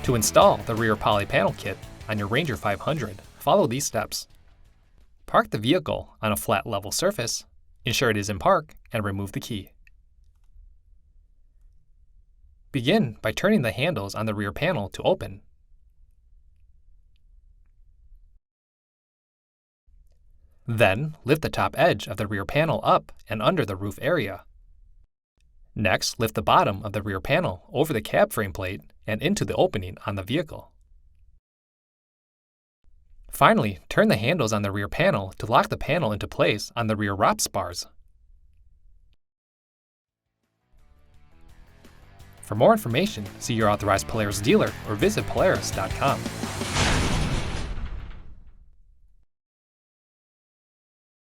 To install the rear poly panel kit on your Ranger 500, follow these steps. Park the vehicle on a flat level surface, ensure it is in park, and remove the key. Begin by turning the handles on the rear panel to open. Then, lift the top edge of the rear panel up and under the roof area. Next, lift the bottom of the rear panel over the cab frame plate and into the opening on the vehicle. Finally, turn the handles on the rear panel to lock the panel into place on the rear ROPS bars. For more information, see your authorized Polaris dealer or visit Polaris.com.